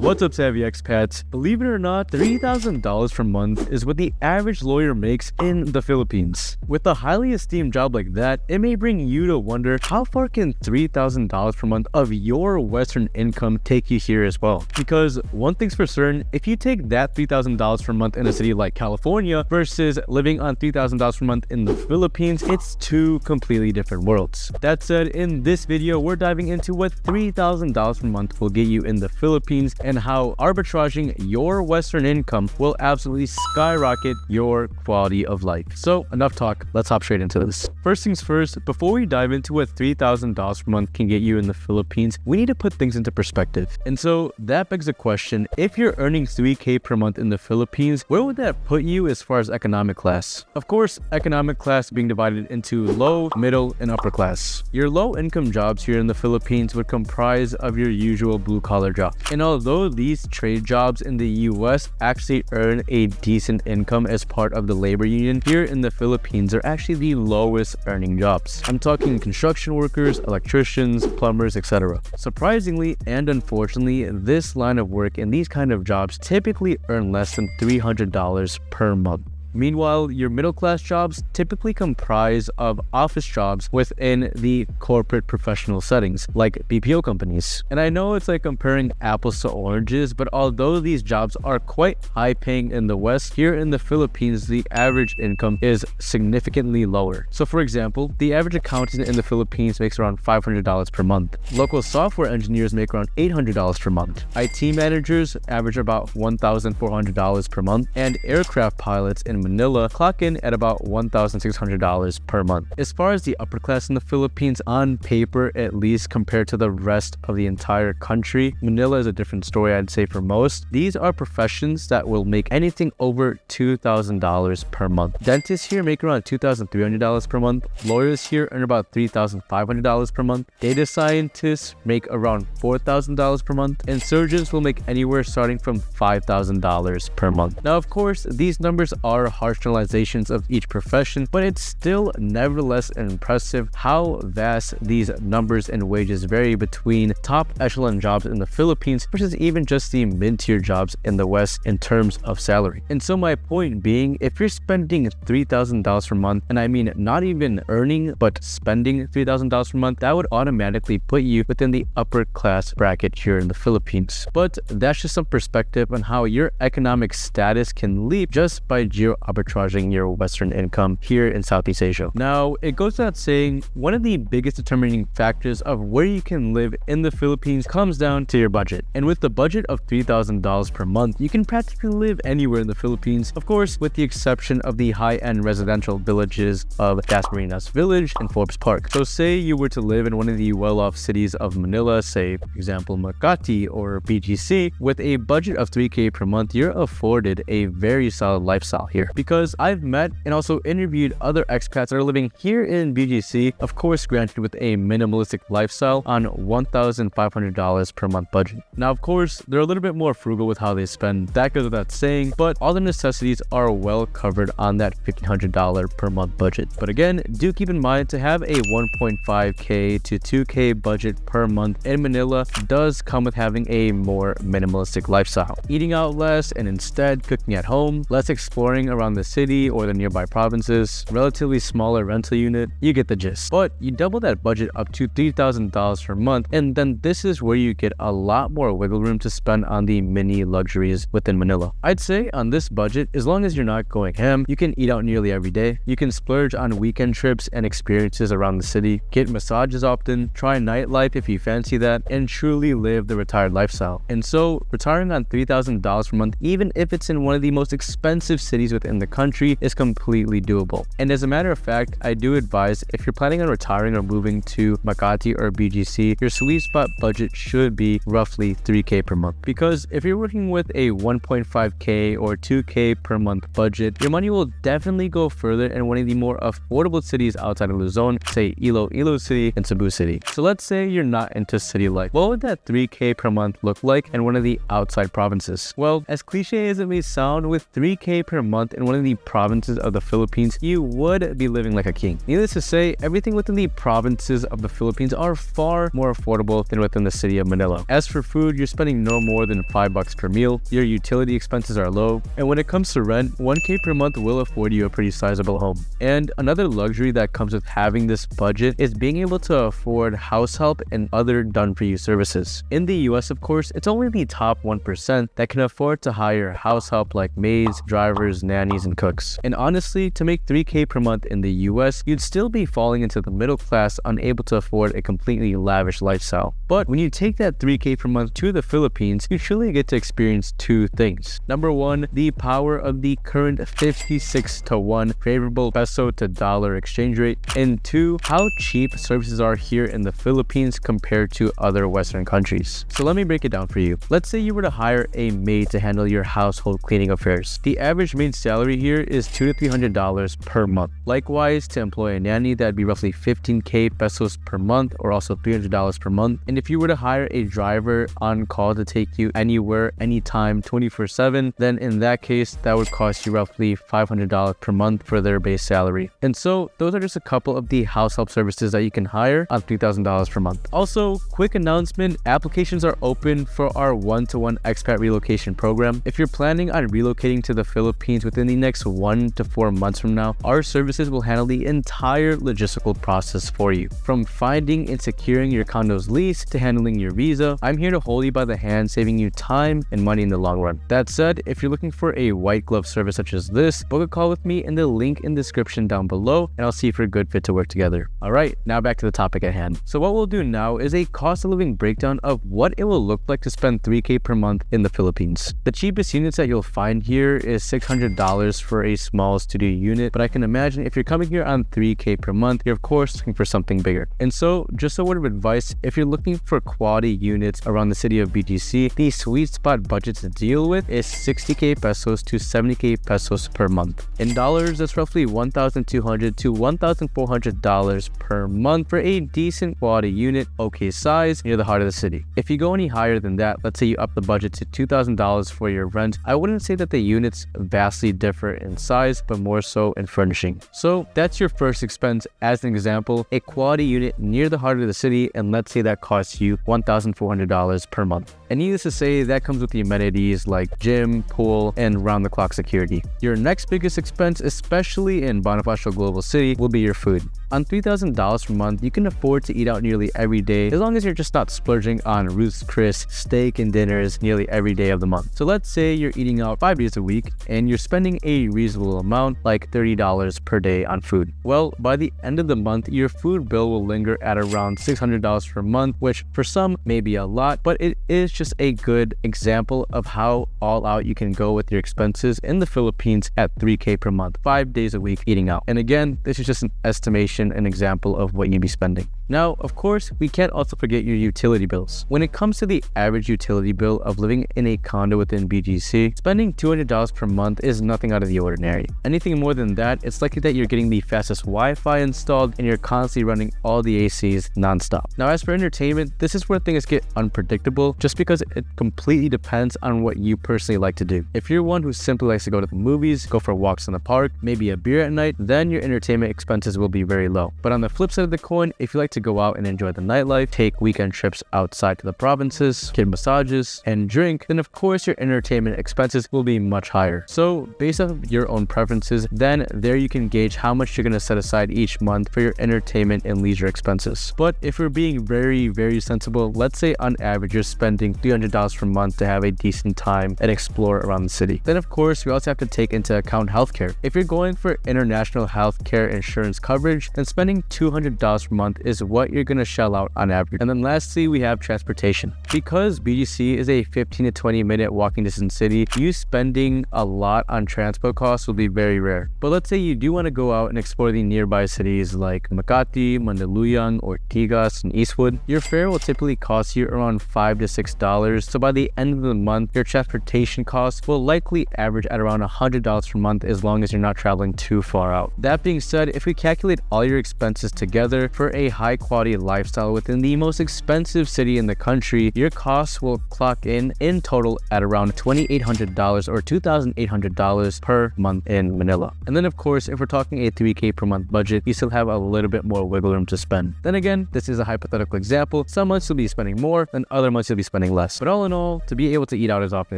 What's up, savvy expats? Believe it or not, $3,000 per month is what the average lawyer makes in the Philippines. With a highly esteemed job like that, it may bring you to wonder, how far can $3,000 per month of your Western income take you here as well? Because one thing's for certain, if you take that $3,000 per month in a city like California versus living on $3,000 per month in the Philippines, it's two completely different worlds. That said, in this video, we're diving into what $3,000 per month will get you in the Philippines and how arbitraging your Western income will absolutely skyrocket your quality of life. So enough talk, let's hop straight into this. First things first, before we dive into what $3,000 per month can get you in the Philippines, we need to put things into perspective. And so that begs the question, if you're earning $3K per month in the Philippines, where would that put you as far as economic class? Of course, economic class being divided into low, middle, and upper class. Your low income jobs here in the Philippines would comprise of your usual blue collar job. And although these trade jobs in the US actually earn a decent income as part of the labor union, here in the Philippines are actually the lowest earning jobs. I'm talking construction workers, electricians, plumbers, etc. Surprisingly and unfortunately, this line of work and these kind of jobs typically earn less than $300 per month. Meanwhile, your middle-class jobs typically comprise of office jobs within the corporate professional settings, like BPO companies. And I know it's like comparing apples to oranges, but although these jobs are quite high-paying in the West, here in the Philippines, the average income is significantly lower. So for example, the average accountant in the Philippines makes around $500 per month. Local software engineers make around $800 per month. IT managers average about $1,400 per month, and aircraft pilots in Manila clock in at about $1,600 per month. As far as the upper class in the Philippines, on paper at least compared to the rest of the entire country, Manila is a different story, I'd say, for most. These are professions that will make anything over $2,000 per month. Dentists here make around $2,300 per month. Lawyers here earn about $3,500 per month. Data scientists make around $4,000 per month, and surgeons will make anywhere starting from $5,000 per month. Now, of course, these numbers are harsh generalizations of each profession, but it's still nevertheless impressive how vast these numbers and wages vary between top echelon jobs in the Philippines versus even just the mid-tier jobs in the West in terms of salary. And so my point being, if you're spending $3,000 per month, and I mean not even earning but spending $3,000 per month, that would automatically put you within the upper class bracket here in the Philippines. But that's just some perspective on how your economic status can leap just by arbitraging your Western income here in Southeast Asia. Now, it goes without saying, one of the biggest determining factors of where you can live in the Philippines comes down to your budget. And with the budget of $3,000 per month, you can practically live anywhere in the Philippines, of course, with the exception of the high-end residential villages of Dasmariñas Village and Forbes Park. So say you were to live in one of the well-off cities of Manila, say, for example, Makati or BGC, with a budget of $3K per month, you're afforded a very solid lifestyle here. Because I've met and also interviewed other expats that are living here in BGC, of course granted with a minimalistic lifestyle, on $1,500 per month budget. Now, of course, they're a little bit more frugal with how they spend, that goes without saying, but all the necessities are well covered on that $1,500 per month budget. But again, do keep in mind to have a 1.5K to 2K budget per month in Manila does come with having a more minimalistic lifestyle. Eating out less and instead cooking at home, less exploring around the city or the nearby provinces, relatively smaller rental unit, you get the gist. But you double that budget up to $3,000 per month, and then this is where you get a lot more wiggle room to spend on the mini luxuries within Manila. I'd say on this budget, as long as you're not going ham, you can eat out nearly every day, you can splurge on weekend trips and experiences around the city, get massages often, try nightlife if you fancy that, and truly live the retired lifestyle. And so retiring on $3,000 per month, even if it's in one of the most expensive cities within the country, is completely doable. And as a matter of fact, I do advise, if you're planning on retiring or moving to Makati or BGC, your sweet spot budget should be roughly $3K per month. Because if you're working with a 1.5K or 2K per month budget, your money will definitely go further in one of the more affordable cities outside of Luzon, say Iloilo City and Cebu City. So let's say you're not into city life. What would that 3K per month look like in one of the outside provinces? Well, as cliche as it may sound, with $3K per month, month in one of the provinces of the Philippines, you would be living like a king. Needless to say, everything within the provinces of the Philippines are far more affordable than within the city of Manila. As for food, you're spending no more than $5 per meal, your utility expenses are low, and when it comes to rent, 1K per month will afford you a pretty sizable home. And another luxury that comes with having this budget is being able to afford house help and other done-for-you services. In the US, of course, it's only the top 1% that can afford to hire house help like maids, drivers, nannies, and cooks. And honestly, to make 3K per month in the US, you'd still be falling into the middle class, unable to afford a completely lavish lifestyle. But when you take that 3K per month to the Philippines, you truly get to experience two things. Number one, the power of the current 56-to-1 favorable peso to dollar exchange rate. And two, how cheap services are here in the Philippines compared to other Western countries. So let me break it down for you. Let's say you were to hire a maid to handle your household cleaning affairs. The average maid salary here is $200 to $300 per month. Likewise, to employ a nanny, that'd be roughly 15K pesos per month, or also $300 per month. And if you were to hire a driver on call to take you anywhere, anytime, 24/7, then in that case, that would cost you roughly $500 per month for their base salary. And so those are just a couple of the house help services that you can hire on $3,000 per month. Also, quick announcement, applications are open for our one-to-one expat relocation program. If you're planning on relocating to the Philippines within the next 1 to 4 months from now, our services will handle the entire logistical process for you. From finding and securing your condo's lease to handling your visa, I'm here to hold you by the hand, saving you time and money in the long run. That said, if you're looking for a white glove service such as this, book a call with me in the link in the description down below, and I'll see if we're a good fit to work together. Alright, now back to the topic at hand. So what we'll do now is a cost of living breakdown of what it will look like to spend 3K per month in the Philippines. The cheapest units that you'll find here is $600 for a small studio unit, but I can imagine if you're coming here on 3K per month, you're of course looking for something bigger. And so, just a word of advice, if you're looking for quality units around the city of BGC, the sweet spot budget to deal with is 60K pesos to 70K pesos per month. In dollars, that's roughly $1,200 to $1,400 per month for a decent quality unit, okay size, near the heart of the city. If you go any higher than that, let's say you up the budget to $2,000 for your rent, I wouldn't say that the units vastly differ in size, but more so in furnishing. So that's your first expense. As an example, a quality unit near the heart of the city, and let's say that costs you $1,400 per month. And needless to say, that comes with the amenities like gym, pool, and round-the-clock security. Your next biggest expense, especially in Bonifacio Global City, will be your food. On $3,000 per month, you can afford to eat out nearly every day, as long as you're just not splurging on Ruth's Chris, steak, and dinners nearly every day of the month. So let's say you're eating out 5 days a week, and you're spending a reasonable amount, like $30 per day on food. Well, by the end of the month, your food bill will linger at around $600 per month, which for some may be a lot, but it is just a good example of how all out you can go with your expenses in the Philippines at 3K per month, 5 days a week eating out. And again, this is just an estimation, an example of what you'd be spending. Now, of course, we can't also forget your utility bills. When it comes to the average utility bill of living in a condo within BGC, spending $200 per month is nothing out of the ordinary. Anything more than that, it's likely that you're getting the fastest Wi-Fi installed and you're constantly running all the ACs non-stop. Now, as for entertainment, this is where things get unpredictable just because it completely depends on what you personally like to do. If you're one who simply likes to go to the movies, go for walks in the park, maybe a beer at night, then your entertainment expenses will be very low. But on the flip side of the coin, if you like to go out and enjoy the nightlife, take weekend trips outside to the provinces, get massages, and drink, then of course your entertainment expenses will be much higher. So based off of your own preferences, then there you can gauge how much you're going to set aside each month for your entertainment and leisure expenses. But if we're being very sensible, let's say on average you're spending $300 per month to have a decent time and explore around the city. Then of course we also have to take into account healthcare. If you're going for international healthcare insurance coverage, then spending $200 per month is what you're going to shell out on average. And then lastly, we have transportation. Because BGC is a 15 to 20 minute walking distance city, you spending a lot on transport costs will be very rare. But let's say you do want to go out and explore the nearby cities like Makati, Mandaluyong, Ortigas, and Eastwood, your fare will typically cost you around $5 to $3,800. So by the end of the month, your transportation costs will likely average at around $100 per month as long as you're not traveling too far out. That being said, if we calculate all your expenses together for a high quality lifestyle within the most expensive city in the country, your costs will clock in total at around $2,800 or $2,800 per month in Manila. And then of course, if we're talking a 3K per month budget, you still have a little bit more wiggle room to spend. Then again, this is a hypothetical example. Some months you'll be spending more, and other months you'll be spending less. But all in all, to be able to eat out as often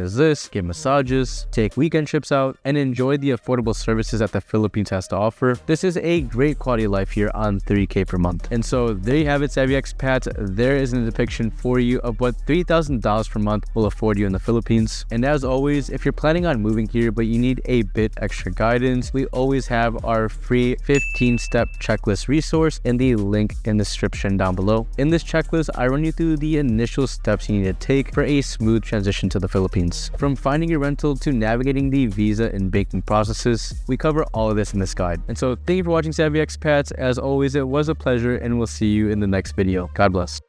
as this, get massages, take weekend trips out, and enjoy the affordable services that the Philippines has to offer, this is a great quality of life here on 3K per month. And so there you have it, savvy expats. There is a depiction for you of what $3,000 per month will afford you in the Philippines. And as always, if you're planning on moving here but you need a bit extra guidance, we always have our free 15-step checklist resource in the link in the description down below. In this checklist, I run you through the initial steps you need to take for a smooth transition to the Philippines. From finding your rental to navigating the visa and banking processes, we cover all of this in this guide. And so thank you for watching, savvy expats. As always, it was a pleasure, and we'll see you in the next video. God bless.